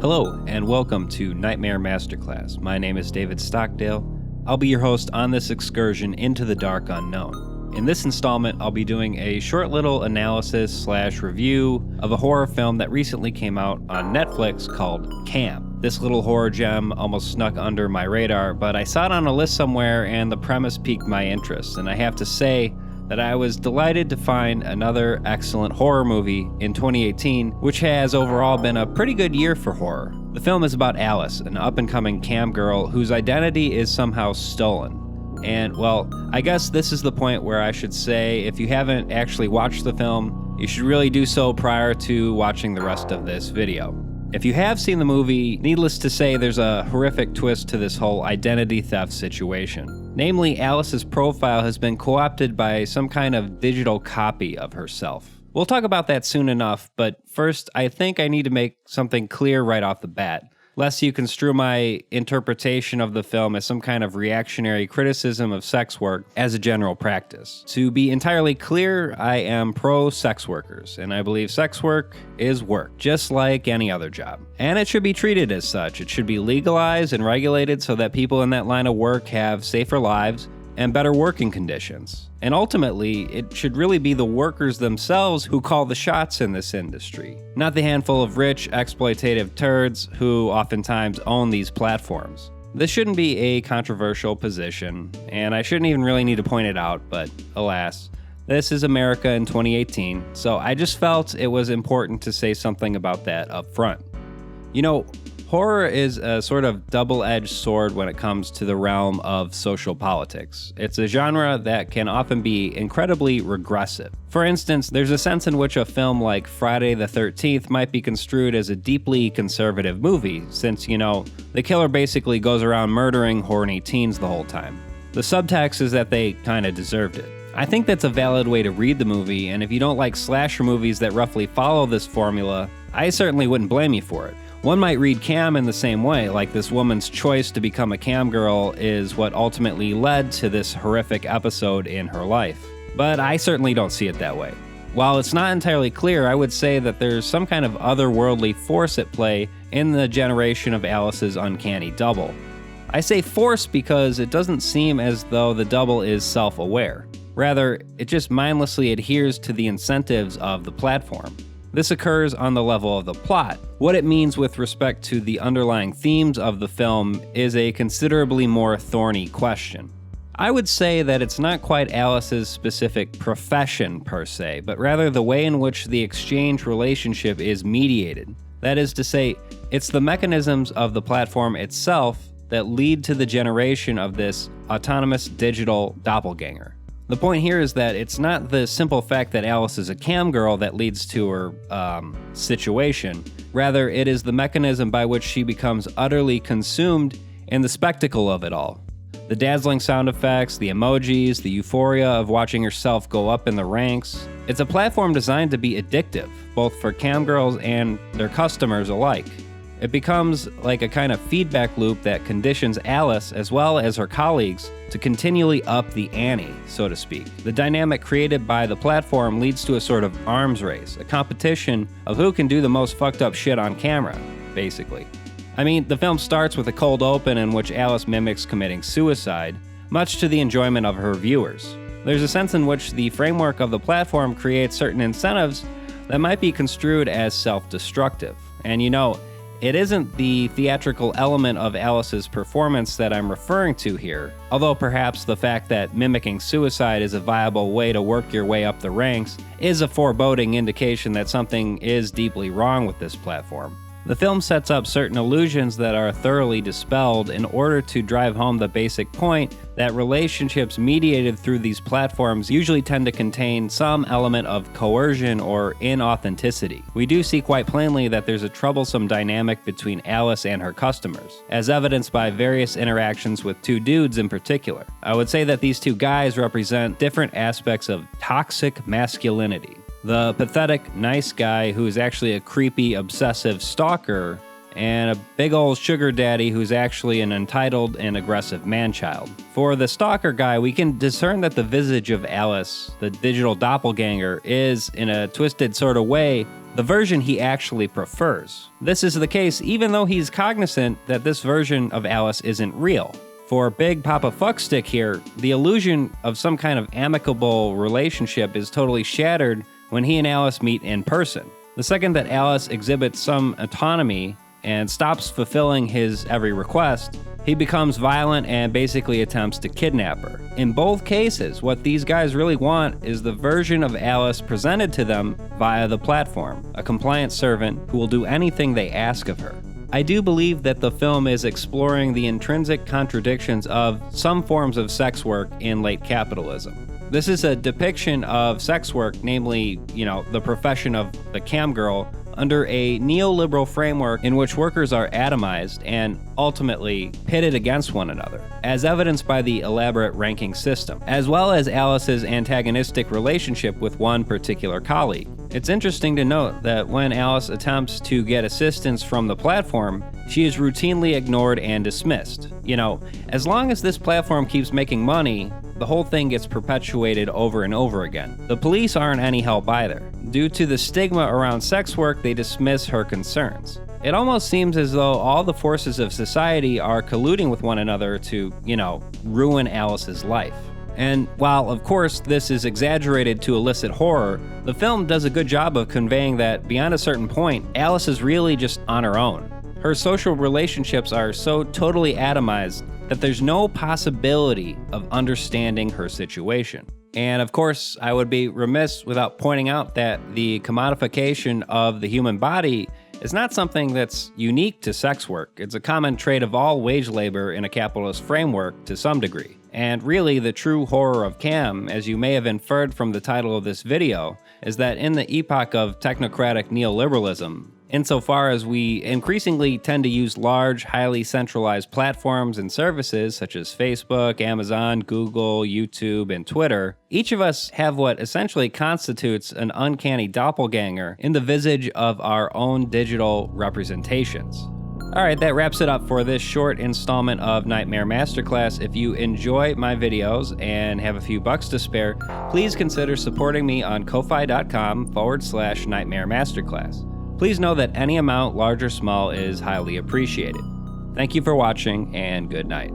Hello, and welcome to Nightmare Masterclass. My name is David Stockdale. I'll be your host on this excursion into the dark unknown. In this installment, I'll be doing a short little analysis/review of a horror film that recently came out on Netflix called Cam. This little horror gem almost snuck under my radar, but I saw it on a list somewhere and the premise piqued my interest, and I have to say that I was delighted to find another excellent horror movie in 2018, which has overall been a pretty good year for horror. The film is about Alice, an up-and-coming camgirl whose identity is somehow stolen. And, well, I guess this is the point where I should say if you haven't actually watched the film, you should really do so prior to watching the rest of this video. If you have seen the movie, needless to say, there's a horrific twist to this whole identity theft situation. Namely, Alice's profile has been co-opted by some kind of digital copy of herself. We'll talk about that soon enough, but first, I think I need to make something clear right off the bat, lest you construe my interpretation of the film as some kind of reactionary criticism of sex work as a general practice. To be entirely clear, I am pro-sex workers, and I believe sex work is work, just like any other job. And it should be treated as such. It should be legalized and regulated so that people in that line of work have safer lives and better working conditions. And ultimately, it should really be the workers themselves who call the shots in this industry, not the handful of rich, exploitative turds who oftentimes own these platforms. This shouldn't be a controversial position, and I shouldn't even really need to point it out, but alas, this is America in 2018, so I just felt it was important to say something about that up front. You know, horror is a sort of double-edged sword when it comes to the realm of social politics. It's a genre that can often be incredibly regressive. For instance, there's a sense in which a film like Friday the 13th might be construed as a deeply conservative movie, since, the killer basically goes around murdering horny teens the whole time. The subtext is that they kinda deserved it. I think that's a valid way to read the movie, and if you don't like slasher movies that roughly follow this formula, I certainly wouldn't blame you for it. One might read Cam in the same way, like this woman's choice to become a camgirl is what ultimately led to this horrific episode in her life. But I certainly don't see it that way. While it's not entirely clear, I would say that there's some kind of otherworldly force at play in the generation of Alice's uncanny double. I say force because it doesn't seem as though the double is self-aware. Rather, it just mindlessly adheres to the incentives of the platform. This occurs on the level of the plot. What it means with respect to the underlying themes of the film is a considerably more thorny question. I would say that it's not quite Alice's specific profession per se, but rather the way in which the exchange relationship is mediated. That is to say, it's the mechanisms of the platform itself that lead to the generation of this autonomous digital doppelganger. The point here is that it's not the simple fact that Alice is a camgirl that leads to her situation. Rather, it is the mechanism by which she becomes utterly consumed in the spectacle of it all. The dazzling sound effects, the emojis, the euphoria of watching herself go up in the ranks. It's a platform designed to be addictive, both for camgirls and their customers alike. It becomes like a kind of feedback loop that conditions Alice, as well as her colleagues, to continually up the ante, so to speak. The dynamic created by the platform leads to a sort of arms race, a competition of who can do the most fucked up shit on camera, basically. I mean, the film starts with a cold open in which Alice mimics committing suicide, much to the enjoyment of her viewers. There's a sense in which the framework of the platform creates certain incentives that might be construed as self-destructive. And it isn't the theatrical element of Alice's performance that I'm referring to here, although perhaps the fact that mimicking suicide is a viable way to work your way up the ranks is a foreboding indication that something is deeply wrong with this platform. The film sets up certain illusions that are thoroughly dispelled in order to drive home the basic point that relationships mediated through these platforms usually tend to contain some element of coercion or inauthenticity. We do see quite plainly that there's a troublesome dynamic between Alice and her customers, as evidenced by various interactions with two dudes in particular. I would say that these two guys represent different aspects of toxic masculinity. The pathetic, nice guy who is actually a creepy, obsessive stalker, and a big old sugar daddy who's actually an entitled and aggressive man-child. For the stalker guy, we can discern that the visage of Alice, the digital doppelganger, is, in a twisted sort of way, the version he actually prefers. This is the case even though he's cognizant that this version of Alice isn't real. For Big Papa Fuckstick here, the illusion of some kind of amicable relationship is totally shattered when he and Alice meet in person. The second that Alice exhibits some autonomy and stops fulfilling his every request, he becomes violent and basically attempts to kidnap her. In both cases, what these guys really want is the version of Alice presented to them via the platform, a compliant servant who will do anything they ask of her. I do believe that the film is exploring the intrinsic contradictions of some forms of sex work in late capitalism. This is a depiction of sex work, namely, the profession of the camgirl, under a neoliberal framework in which workers are atomized and ultimately pitted against one another, as evidenced by the elaborate ranking system, as well as Alice's antagonistic relationship with one particular colleague. It's interesting to note that when Alice attempts to get assistance from the platform, she is routinely ignored and dismissed. As long as this platform keeps making money, the whole thing gets perpetuated over and over again. The police aren't any help either. Due to the stigma around sex work, they dismiss her concerns. It almost seems as though all the forces of society are colluding with one another to, ruin Alice's life. And while, of course, this is exaggerated to elicit horror, the film does a good job of conveying that beyond a certain point, Alice is really just on her own. Her social relationships are so totally atomized that there's no possibility of understanding her situation. And of course, I would be remiss without pointing out that the commodification of the human body is not something that's unique to sex work. It's a common trait of all wage labor in a capitalist framework to some degree. And really, the true horror of cam, as you may have inferred from the title of this video, is that in the epoch of technocratic neoliberalism, insofar as we increasingly tend to use large, highly centralized platforms and services such as Facebook, Amazon, Google, YouTube, and Twitter, each of us have what essentially constitutes an uncanny doppelganger in the visage of our own digital representations. Alright, that wraps it up for this short installment of Nightmare Masterclass. If you enjoy my videos and have a few bucks to spare, please consider supporting me on ko-fi.com/Nightmare Masterclass. Please know that any amount, large or small, is highly appreciated. Thank you for watching, and good night.